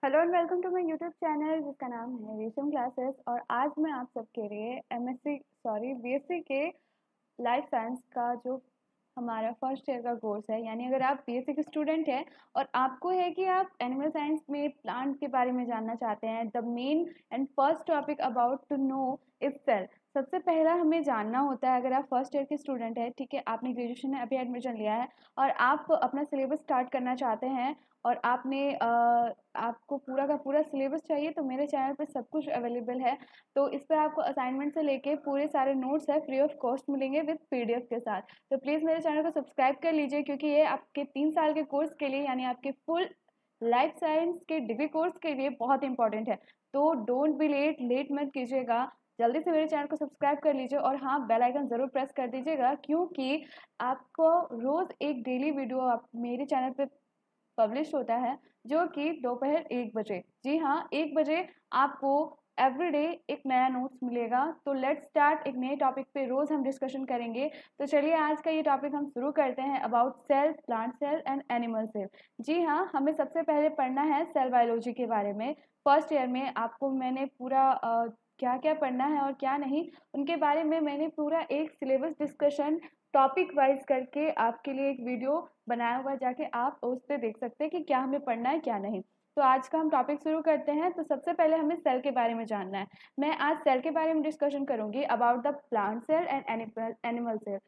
Hello and welcome to my YouTube channel जिसका नाम है रेशम क्लासेस। और आज मैं आप सबके लिए बीएससी के लाइफ साइंस का जो हमारा फर्स्ट ईयर का कोर्स है, यानी अगर आप बीएससी के स्टूडेंट हैं और आपको है कि आप एनिमल साइंस में प्लांट के बारे में जानना चाहते हैं, the main and first topic about to know is cell. सबसे पहला हमें जानना होता है, अगर आप फर्स्ट ईयर के स्टूडेंट हैं, ठीक है, आपने ग्रेजुएशन में अभी एडमिशन लिया है और आप अपना सिलेबस स्टार्ट करना चाहते हैं और आपको पूरा का पूरा सिलेबस चाहिए, तो मेरे चैनल पे सब कुछ अवेलेबल है। तो इस पर आपको असाइनमेंट से लेके पूरे सारे नोट्स है फ्री ऑफ कॉस्ट मिलेंगे विद पीडीएफ के साथ। तो प्लीज़ मेरे चैनल को सब्सक्राइब कर लीजिए, क्योंकि ये आपके 3 साल के कोर्स के लिए, यानी आपके फुल लाइफ साइंस के डिग्री कोर्स के लिए बहुत इंपॉर्टेंट है। तो डोंट बी लेट मत कीजिएगा, जल्दी से मेरे चैनल को सब्सक्राइब कर लीजिए और हाँ, बेल आइकन ज़रूर प्रेस कर दीजिएगा, क्योंकि आपको रोज़ एक डेली वीडियो आप मेरे चैनल पे पब्लिश होता है, जो कि दोपहर 1 बजे, जी हाँ 1 बजे आपको एवरीडे एक नया नोट्स मिलेगा। तो लेट्स स्टार्ट, एक नए टॉपिक पे रोज़ हम डिस्कशन करेंगे। तो चलिए आज का ये टॉपिक हम शुरू करते हैं, about cell, plant cell and animal cell. जी हाँ, हमें सबसे पहले पढ़ना है सेल बायोलॉजी के बारे में। फर्स्ट ईयर में आपको मैंने पूरा क्या क्या पढ़ना है और क्या नहीं, उनके बारे में मैंने पूरा एक सिलेबस डिस्कशन टॉपिक वाइज करके आपके लिए एक वीडियो बनाया हुआ, जाके आप उस पर देख सकते हैं कि क्या हमें पढ़ना है क्या नहीं। तो आज का हम टॉपिक शुरू करते हैं। तो सबसे पहले हमें सेल के बारे में जानना है। मैं आज सेल के बारे में डिस्कशन करूंगी, about the plant cell and animal cell.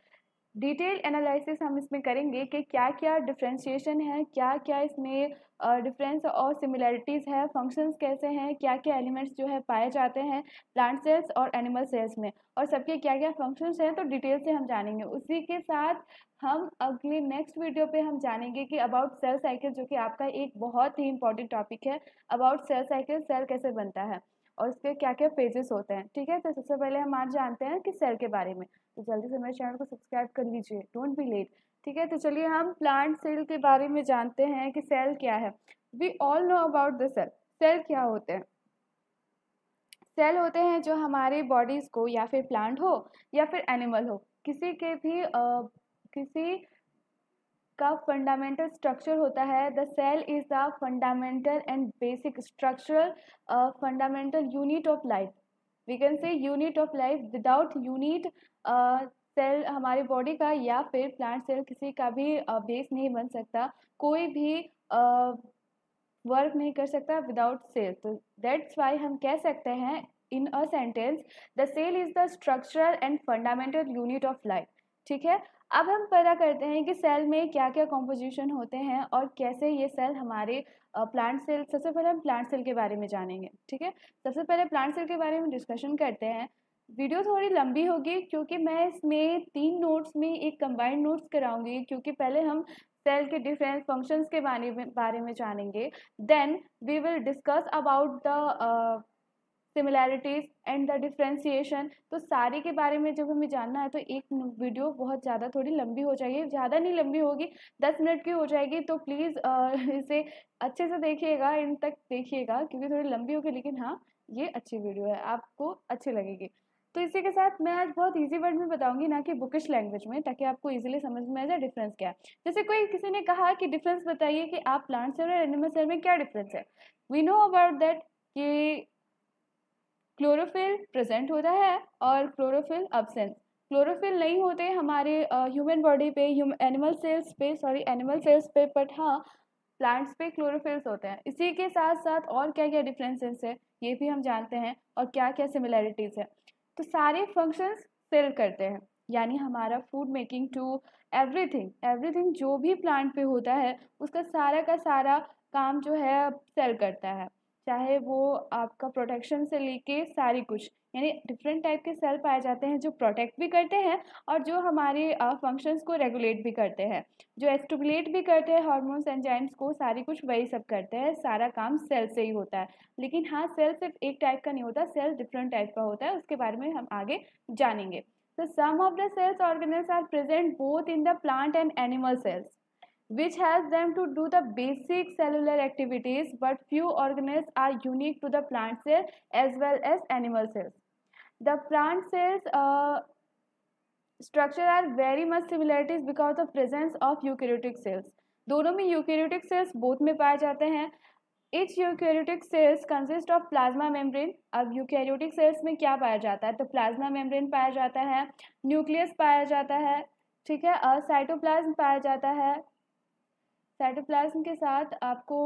Detail analysis हम इसमें करेंगे कि क्या क्या डिफ्रेंशिएशन है, क्या क्या इसमें डिफरेंस और सिमिलैरिटीज़ है, फंक्शंस कैसे हैं, क्या क्या एलिमेंट्स जो है पाए जाते हैं प्लांट सेल्स और एनिमल सेल्स में, और सबके क्या क्या फंक्शंस हैं, तो डिटेल से हम जानेंगे। उसी के साथ हम अगले नेक्स्ट वीडियो पे हम जानेंगे कि अबाउट सेल साइकिल, जो कि आपका एक बहुत ही इंपॉर्टेंट टॉपिक है। अबाउट सेल साइकिल, सेल कैसे बनता है और उसके क्या क्या फेजेस होते हैं, ठीक है। तो सबसे पहले हम आज जानते हैं कि सेल के बारे में। तो जल्दी से मेरे चैनल को सब्सक्राइब कर लीजिए, डोंट बी लेट, ठीक है। तो चलिए हम प्लांट सेल के बारे में जानते हैं कि सेल क्या है। We all know about the cell. Cell क्या होते हैं? सेल होते हैं जो हमारी बॉडीज को, या फिर प्लांट हो या फिर एनिमल हो, किसी के भी किसी का फंडामेंटल स्ट्रक्चर होता है। The cell is the fundamental and basic structural fundamental unit of life. We can say unit of life. Without unit cell हमारी बॉडी का या फिर प्लांट सेल किसी का भी बेस नहीं बन सकता, कोई भी वर्क नहीं कर सकता विदाउट सेल। तो दैट्स वाई हम कह सकते हैं in a sentence, the cell is the structural and fundamental unit of life, ठीक है। अब हम पता करते हैं कि सेल में क्या क्या कॉम्पोजिशन होते हैं और कैसे ये सेल हमारे प्लांट सेल। सबसे पहले हम प्लांट सेल के बारे में जानेंगे, ठीक है। सबसे पहले प्लांट सेल के बारे में डिस्कशन करते हैं। वीडियो थोड़ी लंबी होगी, क्योंकि मैं इसमें 3 नोट्स में एक कंबाइंड नोट्स कराऊंगी, क्योंकि पहले हम सेल के डिफरेंट फंक्शंस के बारे में जानेंगे। Then we will discuss about the similarities and the differentiation. तो सारे के बारे में जब हमें जानना है, तो एक वीडियो बहुत ज़्यादा थोड़ी लंबी हो जाएगी, ज़्यादा नहीं लंबी होगी, 10 मिनट की हो जाएगी। तो प्लीज़ इसे अच्छे से देखिएगा, इन तक देखिएगा, क्योंकि थोड़ी लंबी होगी, लेकिन हाँ ये अच्छी वीडियो है, आपको अच्छी लगेगी। तो इसी के साथ मैं आज बहुत इजी वर्ड में बताऊंगी, ना कि बुकिश लैंग्वेज में, ताकि आपको इजीली समझ में आ जाए डिफरेंस क्या है। जैसे कोई किसी ने कहा कि डिफरेंस बताइए कि आप प्लांट सेल और एनिमल सेल में क्या डिफरेंस है। वी नो अबाउट दैट कि क्लोरोफिल प्रेजेंट होता है और क्लोरोफिल अब्सेंट। क्लोरोफिल नहीं होते हमारे ह्यूमन बॉडी पे, एनिमल सेल्स पे, बट हाँ प्लांट्स पे क्लोरोफिल्स होते हैं। इसी के साथ साथ और क्या क्या डिफरेंसेस है ये भी हम जानते हैं, और क्या क्या सिमिलैरिटीज है। तो सारे फंक्शंस सेल करते हैं, यानी हमारा food making to everything everything जो भी प्लांट पे होता है, उसका सारा का सारा काम जो है सेल करता है। चाहे वो आपका प्रोटेक्शन से लेके सारी कुछ, यानी डिफरेंट टाइप के सेल पाए जाते हैं जो प्रोटेक्ट भी करते हैं और जो हमारे फंक्शंस को रेगुलेट भी करते हैं, जो स्टिमुलेट भी करते हैं हार्मोन्स एंजाइम्स को, सारी कुछ वही सब करते हैं। सारा काम सेल से ही होता है। लेकिन हाँ, सेल सिर्फ एक टाइप का नहीं होता, सेल डिफरेंट टाइप का होता है, उसके बारे में हम आगे जानेंगे। तो some of the cells organelles are present both in the plant and animal cells, which helps them to do the basic cellular activities, but few organelles are unique to the plant cell as well as animal cells. The plant cells structure are very much similarities because of presence of eukaryotic cells. दोनों में eukaryotic sales both में पाए जाते हैं। Each eukaryotic cells consist of plasma membrane. अब eukaryotic cells में क्या पाया जाता है? तो प्लाज्मा मेम्ब्रेन पाया जाता है, न्यूक्लियस पाया जाता है, ठीक है, साइटोप्लाज्म पाया जाता है। साइटोप्लाज्म के साथ आपको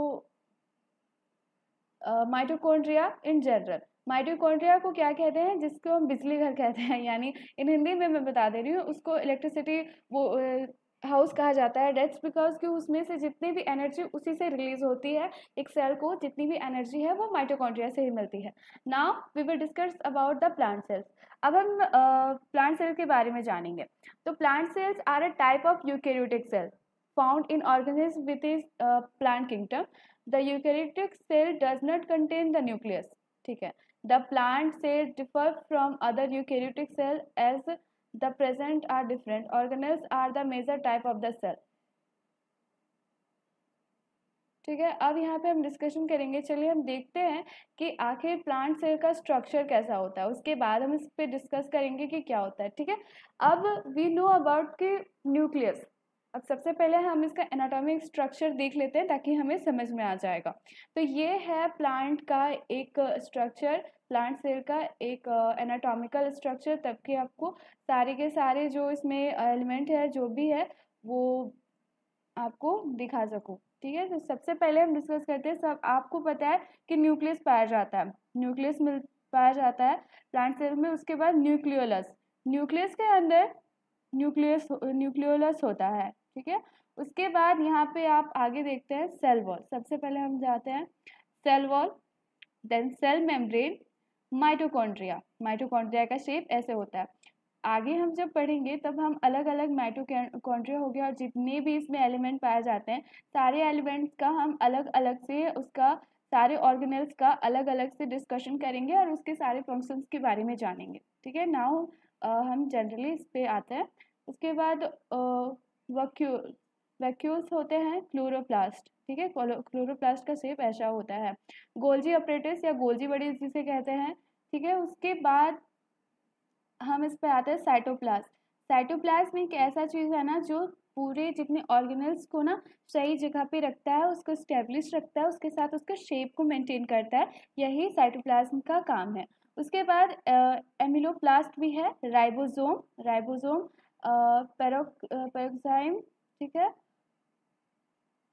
माइटोकॉन्ड्रिया इन जनरल। माइटोकॉन्ड्रिया को क्या कहते हैं? जिसको हम बिजली घर कहते हैं, यानी इन हिंदी में मैं बता दे रही हूँ, उसको इलेक्ट्रिसिटी वो हाउस कहा जाता है। डेट्स बिकॉज कि उसमें से जितनी भी एनर्जी उसी से रिलीज होती है। एक सेल को जितनी भी एनर्जी है वो माइटोकॉन्ड्रिया से ही मिलती है। Now we will discuss about the plant cells. अब हम प्लांट सेल के बारे में जानेंगे। तो plant cells are a type of eukaryotic cell found in organism with is plant kingdom. The eukaryotic cell does not contain the nucleus. ठीक है। The plant cell differ from other eukaryotic cell as the present are different organelles are the major type of the cell. ठीक है। अब यहाँ पे हम discussion करेंगे। चलिए हम देखते हैं कि आखिर प्लांट सेल का स्ट्रक्चर कैसा होता है, उसके बाद हम इस पे डिस्कस करेंगे कि क्या होता है। ठीक है। अब वी नो अबाउट कि न्यूक्लियस। अब सबसे पहले हम इसका एनाटॉमिक स्ट्रक्चर देख लेते हैं ताकि हमें समझ में आ जाएगा। तो ये है प्लांट का एक स्ट्रक्चर, प्लांट सेल का एक एनाटॉमिकल स्ट्रक्चर, तब कि आपको सारे के सारे जो इसमें एलिमेंट है जो भी है वो आपको दिखा सकूँ। ठीक है। तो सबसे पहले हम डिस्कस करते हैं, सब आपको पता है कि न्यूक्लियस पाया जाता है, न्यूक्लियस मिल पाया जाता है प्लांट सेल में। उसके बाद न्यूक्लियोलस, न्यूक्लियस के अंदर न्यूक्लियोलस होता है। ठीक है। उसके बाद यहाँ पे आप आगे देखते हैं सेल वॉल। सबसे पहले हम जाते हैं cell wall, then cell membrane, mitochondria. Mitochondria का शेप ऐसे होता है। आगे हम जब पढ़ेंगे तब हम अलग अलग माइटोकॉन्ड्रिया हो गया और जितने भी इसमें एलिमेंट पाए जाते हैं सारे एलिमेंट्स का हम अलग अलग से उसका सारे ऑर्गेनल्स का अलग अलग से डिस्कशन करेंगे और उसके सारे फंक्शंस के बारे में जानेंगे। ठीक है। नाउ हम जनरली इस पे आते हैं। उसके बाद वैक्यूल्स होते हैं, क्लोरोप्लास्ट। ठीक है। क्लोरोप्लास्ट का शेप ऐसा होता है। गोल्जी अपरेटस या गोल्जी बॉडी जिसे कहते हैं। ठीक है। उसके बाद हम इस पे आते हैं साइटोप्लाज्म। साइटोप्लाज्म एक ऐसा चीज़ है ना जो पूरे जितने ऑर्गेनल्स को ना सही जगह पे रखता है, उसको स्टेब्लिश रखता है, उसके साथ उसका शेप को मेंटेन करता है। यही साइटोप्लाज्म का काम है। उसके बाद एमिलोप्लास्ट भी है, राइबोसोम, राइबोसोम, पेरोक्साइम, ठीक है,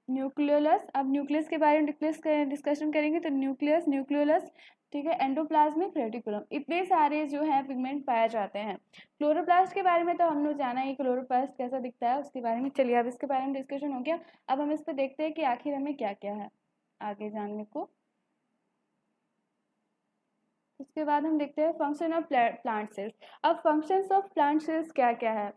न्यूक्लियोलस। अब न्यूक्लियस के बारे में डिस्कशन करेंगे तो न्यूक्लियस, न्यूक्लियोलस, ठीक है, एंडोप्लाज्मिक रेटिकुलम, इतने सारे जो है पिगमेंट पाए जाते हैं। क्लोरोप्लास्ट के बारे में तो हमने जाना ही, क्लोरोप्लास्ट कैसा दिखता है उसके बारे में। चलिए अब इसके बारे में डिस्कशन हो गया। अब हम इस पर देखते हैं कि आखिर हमें क्या क्या है आगे जानने को। उसके बाद हम देखते हैं फंक्शन ऑफ प्लांट सेल्स। अब फंक्शंस ऑफ प्लांट सेल्स क्या क्या है?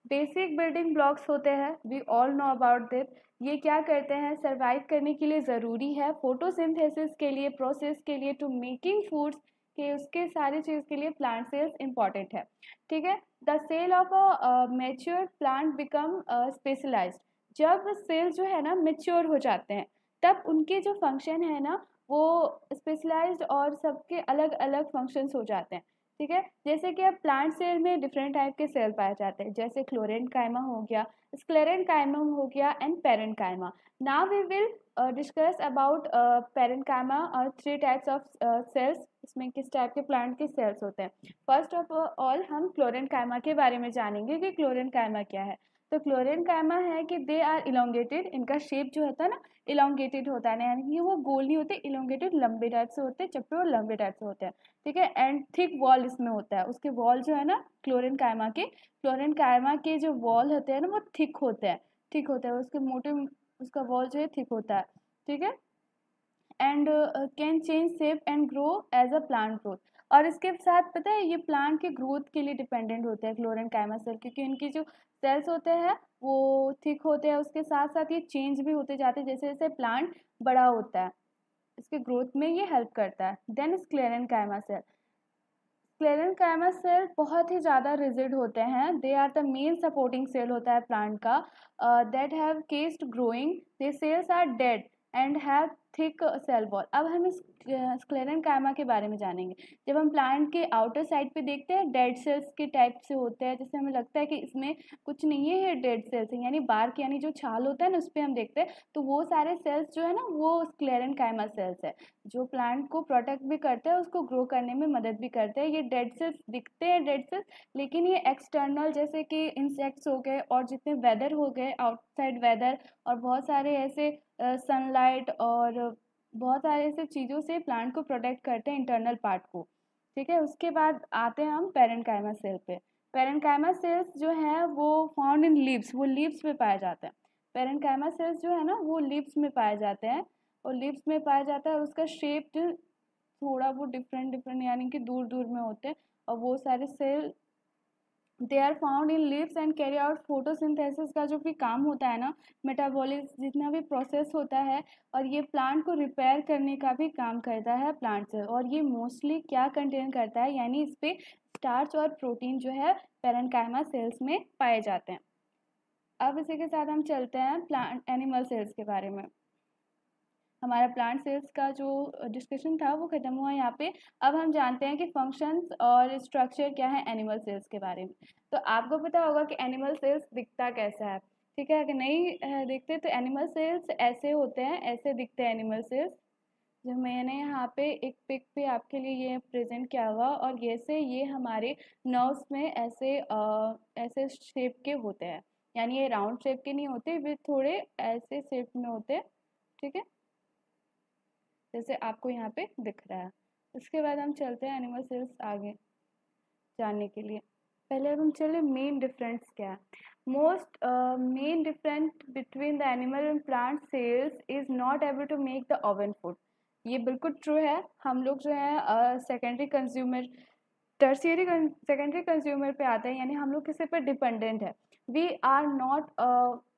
बेसिक बिल्डिंग ब्लॉक्स होते हैं, we all know about this. ये क्या करते हैं? सर्वाइव करने के लिए ज़रूरी है, फोटोसिंथेसिस के लिए, प्रोसेस के लिए, टू मेकिंग फूड्स के, उसके सारी चीज़ के लिए प्लांट सेल्स इंपॉर्टेंट है। ठीक है। The cell of a mature plant become specialized. जब सेल जो है ना मेच्योर हो जाते हैं तब उनके जो फंक्शन है ना वो स्पेशलाइज्ड और सबके अलग अलग फंक्शंस हो जाते हैं। ठीक है। जैसे कि अब प्लांट सेल में डिफरेंट टाइप के सेल पाए जाते हैं, जैसे क्लोरेंकाइमा हो गया, स्क्लेरेंकाइमा हो गया and parenchyma. Now we will discuss about parenchyma और 3 टाइप्स ऑफ सेल्स, इसमें किस टाइप के प्लांट के सेल्स होते हैं। फर्स्ट ऑफ ऑल हम क्लोरेंकाइमा के बारे में जानेंगे कि क्लोरेंकाइमा क्या है। तो क्लोरेंकाइमा है कि दे आर इलोंगेटेड, इनका शेप जो होता है ना इलोंगेटेड होता है, यानी कि वो गोल नहीं होते, इलोंगेटेड लंबे टाइप से होते हैं, चप्पे और लंबे टाइप से होते हैं। ठीक है। एंड थिक वॉल इसमें होता है, उसके वॉल जो है ना क्लोरेंकाइमा के जो वॉल होते हैं ना वो थिक होते हैं, थिक होता है उसके मोटे, उसका वॉल जो है थिक होता है। ठीक है। And can change shape and grow as a plant growth. और इसके साथ पता है ये प्लांट के ग्रोथ के लिए डिपेंडेंट होते हैं क्लोरेंकाइमा सेल, क्योंकि इनकी जो सेल्स होते हैं वो थिक होते हैं, उसके साथ साथ ये चेंज भी होते जाते हैं जैसे जैसे प्लांट बड़ा होता है, इसके ग्रोथ में ये हेल्प करता है। देन स्क्लेरेंकाइमा सेल, स्क्लेरेंकाइमा सेल बहुत ही ज़्यादा रिजिड होते हैं, they are the main supporting cell होता है प्लांट का, that have ceased growing, they cells are dead and have thick cell wall. अब हम इस स्क्लेरेंकाइमा के बारे में जानेंगे। जब हम प्लांट के आउटर साइड पे देखते हैं डेड सेल्स के टाइप से होते हैं, जैसे हमें लगता है कि इसमें कुछ नहीं है, ये डेड सेल्स है, यानी बार्क यानी जो छाल होता है ना उस पर हम देखते हैं, तो वो सारे सेल्स जो है ना वो स्क्लेरेंकाइमा सेल्स है, जो प्लांट को प्रोटेक्ट भी करते हैं, उसको ग्रो करने में मदद भी करते हैं। ये डेड सेल्स दिखते हैं डेड सेल्स, लेकिन ये एक्सटर्नल जैसे कि इंसेक्ट्स हो गए और जितने वेदर हो गए आउटसाइड वेदर और बहुत सारे ऐसे सनलाइट और बहुत सारे ऐसे चीज़ों से प्लांट को प्रोटेक्ट करते हैं इंटरनल पार्ट को। ठीक है, उसके बाद आते हैं हम पेरेन्काइमा सेल पे। पेरेन्काइमा सेल्स जो है वो फाउंड इन लीव्स, वो लीव्स में पाए जाते हैं। पेरेन्काइमा सेल्स जो है ना वो लीव्स में पाए जाते हैं, और लीव्स में पाया जाता है, और उसका शेप थोड़ा वो डिफरेंट डिफरेंट यानी कि दूर दूर में होते हैं, और वो सारे cell they are found in leaves and carry out photosynthesis का जो भी काम होता है ना, मेटाबॉलिज्म जितना भी प्रोसेस होता है, और ये प्लांट को रिपेयर करने का भी काम करता है प्लांट से। और ये मोस्टली क्या कंटेन करता है, यानी इस पे स्टार्च और प्रोटीन जो है पेरेन्काइमा सेल्स में पाए जाते हैं। अब इसी के साथ हम चलते हैं प्लांट एनिमल सेल्स के बारे में। हमारा प्लांट सेल्स का जो डिस्कशन था वो खत्म हुआ यहाँ पे। अब हम जानते हैं कि फंक्शंस और स्ट्रक्चर क्या है एनिमल सेल्स के बारे में। तो आपको पता होगा कि एनिमल सेल्स दिखता कैसा है, ठीक है, अगर नहीं दिखते तो एनिमल सेल्स ऐसे होते हैं, ऐसे दिखते हैं एनिमल सेल्स, जो मैंने यहाँ पे एक पिक पे आपके लिए ये प्रेजेंट किया हुआ, और ये हमारे नर्व्स में ऐसे ऐसे शेप के होते हैं, यानी ये राउंड शेप के नहीं होते, वे थोड़े ऐसे शेप में होते हैं, ठीक है, जैसे आपको यहाँ पे दिख रहा है। उसके बाद हम चलते हैं एनिमल सेल्स आगे जानने के लिए। पहले अब हम चले मेन डिफरेंस क्या है। Most main difference between the animal and plant cells is not able to make the own food. ये बिल्कुल ट्रू है। हम लोग जो है secondary consumer tertiary secondary consumer पे आते हैं, यानी हम लोग किसी पर डिपेंडेंट है। वी आर नॉट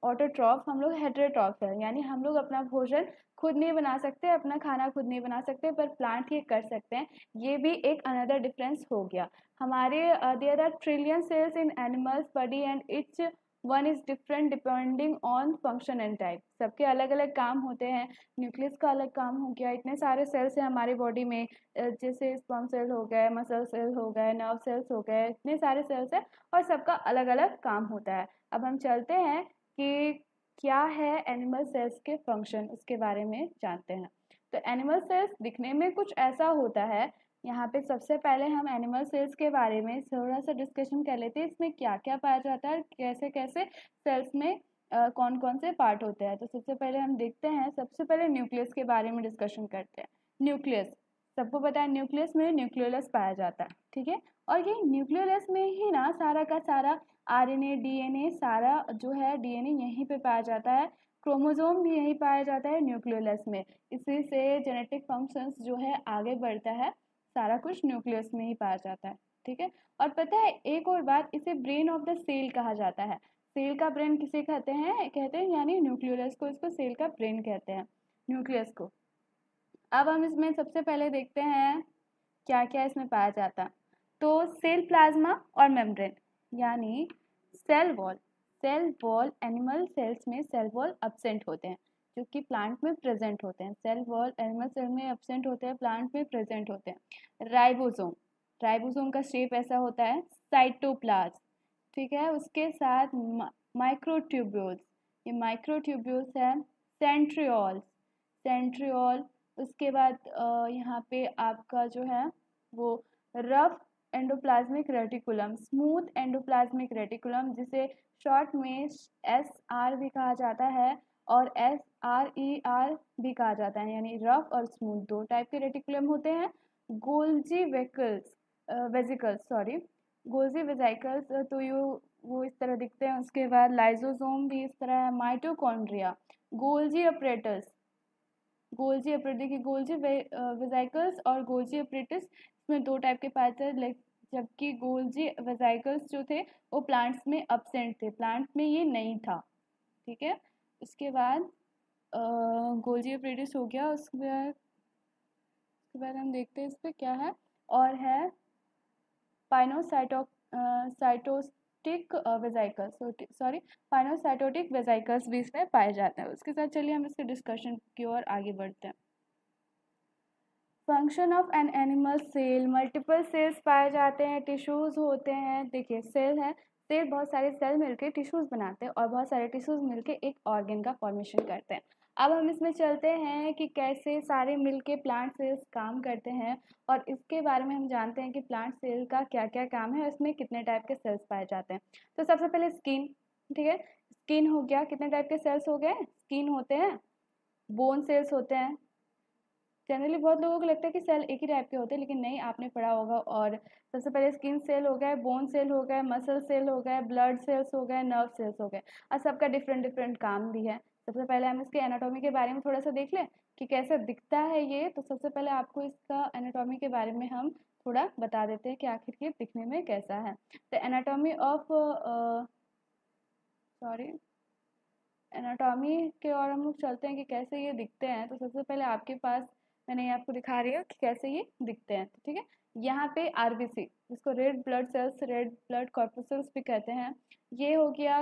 ऑटोट्रॉफ, हम लोग हेटेरोट्रॉफ है, यानी हम लोग अपना भोजन खुद नहीं बना सकते, अपना खाना खुद नहीं बना सकते, पर प्लांट ये कर सकते हैं। ये भी एक अनदर डिफरेंस हो गया। हमारे there are trillion cells in animals body and each one is different depending on function and type. सबके अलग अलग काम होते हैं। न्यूक्लियस का अलग काम हो गया, इतने सारे सेल्स हैं हमारी बॉडी में, जैसे स्पर्म सेल हो गए, मसल सेल हो गए, नर्व सेल्स हो गए, इतने सारे सेल्स हैं और सबका अलग अलग काम होता है। अब हम चलते हैं कि क्या है एनिमल सेल्स के फंक्शन, उसके बारे में जानते हैं। तो एनिमल सेल्स दिखने में कुछ ऐसा होता है। यहाँ पे सबसे पहले हम एनिमल सेल्स के बारे में थोड़ा सा डिस्कशन कर लेते हैं, इसमें क्या क्या पाया जाता है, कैसे कैसे सेल्स में कौन कौन से पार्ट होते हैं। तो सबसे पहले हम देखते हैं, सबसे पहले न्यूक्लियस के बारे में डिस्कशन करते हैं। न्यूक्लियस, सबको पता है न्यूक्लियस में न्यूक्लियोलस पाया जाता है, ठीक है, और ये न्यूक्लियोलस में ही ना सारा का सारा आरएनए डीएनए सारा जो है डीएनए यहीं पे पाया जाता है। क्रोमोसोम भी यहीं पाया जाता है न्यूक्लियोलस में। इसी से जेनेटिक फंक्शंस जो है आगे बढ़ता है, सारा कुछ न्यूक्लियस में ही पाया जाता है, ठीक है। और पता है एक और बात, इसे ब्रेन ऑफ द सेल कहा जाता है। सेल का ब्रेन किसे कहते हैं यानी न्यूक्लियोलस को, इसको सेल का ब्रेन कहते हैं, न्यूक्लियस को। अब हम इसमें सबसे पहले देखते हैं क्या क्या इसमें पाया जाता। तो सेल प्लाज्मा और मेम्ब्रेन, यानी cell wall. Cell wall animal cells में सेल वॉल एब्सेंट होते हैं, जो कि प्लांट में प्रेजेंट होते हैं। सेल वॉल एनिमल सेल में एब्सेंट होते हैं, प्लांट में प्रेजेंट होते हैं। राइबोसोम, राइबोसोम का शेप ऐसा होता है, साइटोप्लाज्म, ठीक है। उसके साथ माइक्रोट्यूब्यूल्स, ये माइक्रोट्यूब्यूल्स है। Centrioles, centriole. उसके बाद यहाँ पे आपका जो है वो rough endoplasmic reticulum, smooth endoplasmic reticulum, जिसे शॉर्ट में SR भी कहा जाता है और SRER भी कहा जाता है, यानी रफ और स्मूथ दो टाइप के रेटिकुलम होते हैं। Golgi vesicles sorry, Golgi vesicles तो वो इस तरह दिखते हैं। उसके बाद लाइजोसोम भी इस तरह है। Mitochondria, Golgi apparatus, Golgi apparatus, देखिए गोल्जी वेजिकल्स और गोल्जी अपरेटस, इसमें दो टाइप के पाए जाते हैं, जबकि गोल्जी वेजिकल्स जो थे वो प्लांट्स में एब्सेंट थे, प्लांट में ये नहीं था, ठीक है। उसके बाद गोल्जी अपरेटस हो गया। उसके बाद हम देखते हैं इस पर क्या है, और है पाइनोसाइटोटिक वेजिकल्स, सॉरी पाइनोसाइटोटिक वेजिकल्स भी इसमें पाए जाते हैं। उसके साथ चलिए हम इसके डिस्कशन की ओर आगे बढ़ते हैं। Function of an animal cell, multiple cells पाए जाते हैं, टिश्यूज़ होते हैं। देखिए सेल है, सेल बहुत सारे सेल मिलके टिश्यूज़ बनाते हैं और बहुत सारे टिश्यूज़ मिलके एक ऑर्गन का फॉर्मेशन करते हैं। अब हम इसमें चलते हैं कि कैसे सारे मिलके प्लांट सेल्स काम करते हैं और इसके बारे में हम जानते हैं कि प्लांट सेल का क्या क्या काम है और इसमें कितने टाइप के सेल्स पाए जाते हैं। तो सबसे पहले स्किन, ठीक है, स्किन हो गया। कितने टाइप के सेल्स हो गए? स्किन होते हैं, बोन सेल्स होते हैं। जनरली बहुत लोगों को लगता है कि सेल एक ही टाइप के होते हैं, लेकिन नहीं, आपने पढ़ा होगा। और सबसे पहले स्किन सेल हो गए, बोन सेल हो गए, मसल सेल हो गए, ब्लड सेल्स हो गए, नर्व सेल्स हो गए और सबका डिफरेंट डिफरेंट काम भी है। सबसे पहले हम इसके एनाटॉमी के बारे में थोड़ा सा देख लें कि कैसे दिखता है ये। तो सबसे पहले आपको इसका एनाटॉमी के बारे में हम थोड़ा बता देते हैं कि आखिर ये दिखने में कैसा है। तो एनाटॉमी ऑफ सॉरी एनाटॉमी के और हम लोग चलते हैं कि कैसे ये दिखते हैं। तो सबसे पहले आपके पास मैंने ये आपको दिखा रही हूँ कि कैसे ये दिखते हैं, ठीक है। यहाँ पे आरबीसी, जिसको red blood cells, red blood corpuscles भी कहते हैं, ये हो गया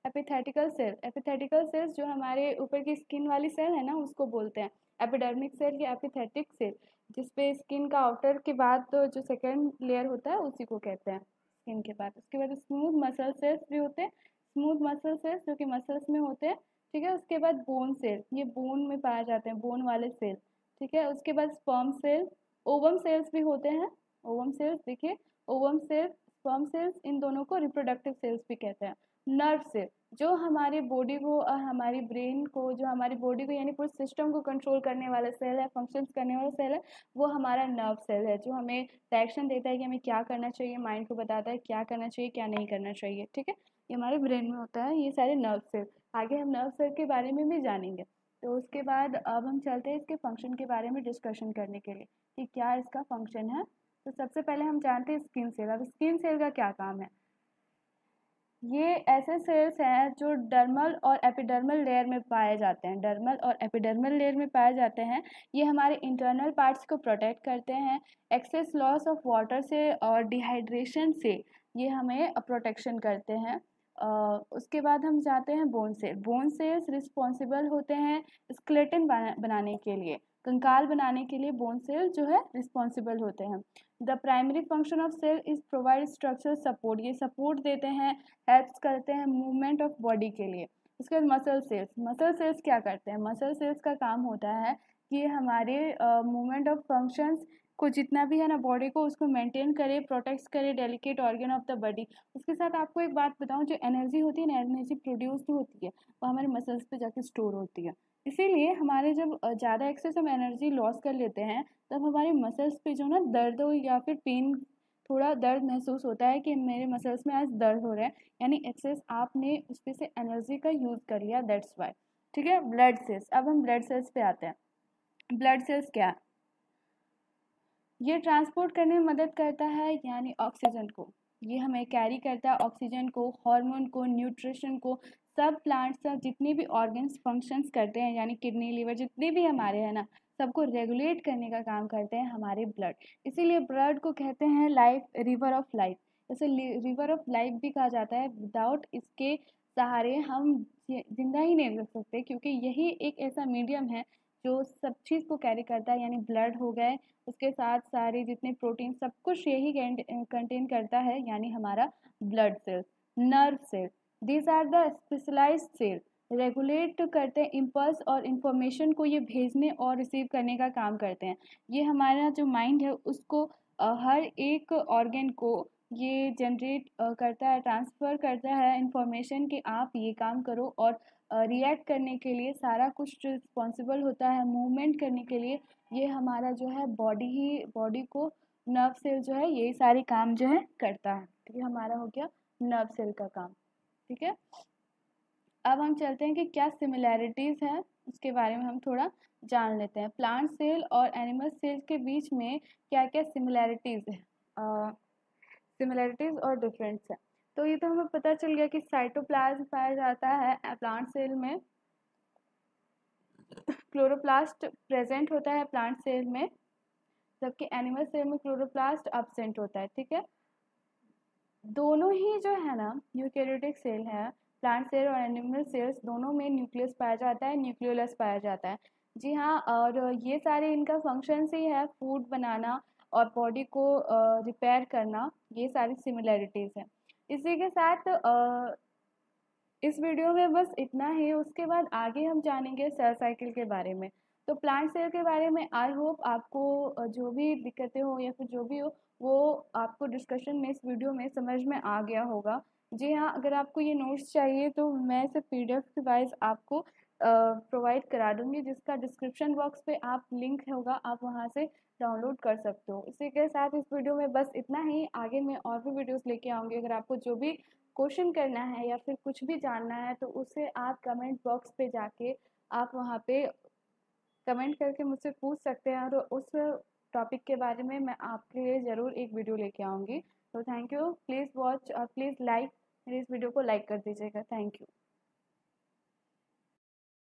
एपिथेटिकल सेल। एपिथेटिकल सेल्स जो हमारे ऊपर की स्किन वाली सेल है ना, उसको बोलते हैं एपिडर्मिक सेल या एपिथेटिक सेल, जिसपे स्किन का आउटर के बाद तो जो सेकेंड लेयर होता है उसी को कहते हैं स्किन के बाद। उसके बाद स्मूथ मसल सेल्स भी होते हैं, स्मूथ मसल सेल्स जो कि मसल्स में होते हैं, ठीक है। उसके बाद बोन सेल, ये बोन में पाए जाते हैं, बोन वाले सेल, ठीक है। उसके बाद स्पर्म सेल, ओवम सेल्स भी होते हैं, ओवम सेल्स देखिए, ओवम सेल्स, स्पर्म सेल्स, इन दोनों को रिप्रोडक्टिव सेल्स भी कहते हैं। नर्व सेल जो हमारी बॉडी को और हमारी ब्रेन को, जो हमारी बॉडी को यानी पूरे सिस्टम को कंट्रोल करने वाला सेल है, फंक्शंस करने वाला सेल है, वो हमारा नर्व सेल है, जो हमें डायरेक्शन देता है कि हमें क्या करना चाहिए, माइंड को बताता है क्या करना चाहिए क्या नहीं करना चाहिए, ठीक है। ये हमारे ब्रेन में होता है, ये सारे नर्व सेल। आगे हम नर्व सेल के बारे में भी जानेंगे। तो उसके बाद अब हम चलते हैं इसके फंक्शन के बारे में डिस्कशन करने के लिए कि क्या इसका फंक्शन है। तो सबसे पहले हम जानते हैं स्किन सेल। अब स्किन सेल का क्या काम है? ये ऐसे सेल्स हैं जो डर्मल और एपिडर्मल लेयर में पाए जाते हैं, डर्मल और एपिडर्मल लेयर में पाए जाते हैं। ये हमारे इंटरनल पार्ट्स को प्रोटेक्ट करते हैं एक्सेस लॉस ऑफ वाटर से और डिहाइड्रेशन से, ये हमें प्रोटेक्शन करते हैं। उसके बाद हम जाते हैं bone cell. Bone cells responsible होते हैं स्केलेटन बनाने के लिए, कंकाल बनाने के लिए बोन सेल जो है रिस्पॉन्सिबल होते हैं। The primary function of cell is provide structural support, ये सपोर्ट देते हैं, हेल्प्स करते हैं मूवमेंट ऑफ बॉडी के लिए। उसके बाद मसल सेल्स, मसल सेल्स क्या करते हैं? मसल सेल्स का काम होता है कि हमारे मूवमेंट ऑफ फंक्शंस को, जितना भी है ना बॉडी को, उसको मेंटेन करे, प्रोटेक्ट करे delicate organ of the body. उसके साथ आपको एक बात बताऊं, जो एनर्जी होती है ना, एनर्जी प्रोड्यूस होती है वो हमारे मसल्स पे जाके स्टोर होती है। इसीलिए हमारे जब ज़्यादा एक्सेस हम एनर्जी लॉस कर लेते हैं, तब हमारे मसल्स पे जो ना दर्द हो या फिर पेन, थोड़ा दर्द महसूस होता है कि मेरे मसल्स में आज दर्द हो रहा है, यानी एक्सेस आपने उसमें से एनर्जी का यूज़ कर लिया, दैट्स वाई, ठीक है। ब्लड सेल्स, अब हम ब्लड सेल्स पे आते हैं। ब्लड सेल्स क्या है? ये ट्रांसपोर्ट करने में मदद करता है, यानी ऑक्सीजन को, ये हमें कैरी करता है ऑक्सीजन को, हार्मोन को, न्यूट्रिशन को। सब प्लांट्स का जितने भी ऑर्गन्स फंक्शंस करते हैं, यानी किडनी लिवर जितने भी हमारे हैं ना, सबको रेगुलेट करने का काम करते हैं हमारे ब्लड। इसीलिए ब्लड को कहते हैं लाइफ, रिवर ऑफ लाइफ। जैसे रिवर ऑफ लाइफ भी कहा जाता है। विदाउट इसके सहारे हम जिंदा ही नहीं रह सकते, क्योंकि यही एक ऐसा मीडियम है जो सब चीज़ को कैरी करता है, यानी ब्लड हो गए, उसके साथ सारे जितने प्रोटीन, सब कुछ यही कंटेन करता है, यानी हमारा blood cells. Nerve cell, these are the specialized cell, regulate करते हैं इम्पल्स और इन्फॉर्मेशन को, ये भेजने और रिसीव करने का काम करते हैं। ये हमारा जो माइंड है उसको हर एक ऑर्गन को ये जनरेट करता है, ट्रांसफ़र करता है इन्फॉर्मेशन कि आप ये काम करो, और रिएक्ट करने के लिए सारा कुछ रिस्पॉन्सिबल होता है मूवमेंट करने के लिए। ये हमारा जो है बॉडी ही, बॉडी को नर्व सेल जो है यही सारे काम जो है करता है, ठीक है। हमारा हो गया नर्व सेल का काम, ठीक है। अब हम चलते हैं कि क्या सिमिलैरिटीज़ हैं, उसके बारे में हम थोड़ा जान लेते हैं। प्लांट सेल और एनिमल सेल के बीच में क्या क्या सिमिलैरिटीज़ है, सिमिलैरिटीज़ और डिफरेंस है। तो ये तो हमें पता चल गया कि साइटोप्लाज्म पाया जाता है प्लांट सेल में, क्लोरोप्लास्ट प्रेजेंट होता है प्लांट सेल में, जबकि एनिमल सेल में क्लोरोप्लास्ट एब्सेंट होता है, ठीक है। दोनों ही जो है ना यूकेरियोटिक सेल है, प्लांट सेल और एनिमल सेल्स, दोनों में न्यूक्लियस पाया जाता है, न्यूक्लियोलस पाया जाता है। जी हाँ, और ये सारे इनका फंक्शंस ही है, फूड बनाना और बॉडी को रिपेयर करना, ये सारी सिमिलैरिटीज़ हैं। इसी के साथ इस वीडियो में बस इतना ही। उसके बाद आगे हम जानेंगे सेल साइकिल के बारे में। तो प्लांट सेल के बारे में आई होप आपको जो भी दिक्कतें हो या फिर जो भी हो, वो आपको डिस्कशन में इस वीडियो में समझ में आ गया होगा। जी हाँ, अगर आपको ये नोट्स चाहिए तो मैं इसे पीडीएफ के वाइज आपको प्रोवाइड करा दूंगी, जिसका डिस्क्रिप्शन बॉक्स पे आप लिंक होगा, आप वहाँ से डाउनलोड कर सकते हो। इसी के साथ इस वीडियो में बस इतना ही। आगे मैं और भी वीडियोस लेके आऊँगी। अगर आपको जो भी क्वेश्चन करना है या फिर कुछ भी जानना है तो उसे आप कमेंट बॉक्स पे जाके आप वहाँ पे कमेंट करके मुझसे पूछ सकते हैं, और उस टॉपिक के बारे में मैं आपके लिए ज़रूर एक वीडियो लेके आऊँगी। तो थैंक यू, प्लीज़ वॉच और प्लीज़ लाइक, मेरे इस वीडियो को लाइक कर दीजिएगा। Thank you.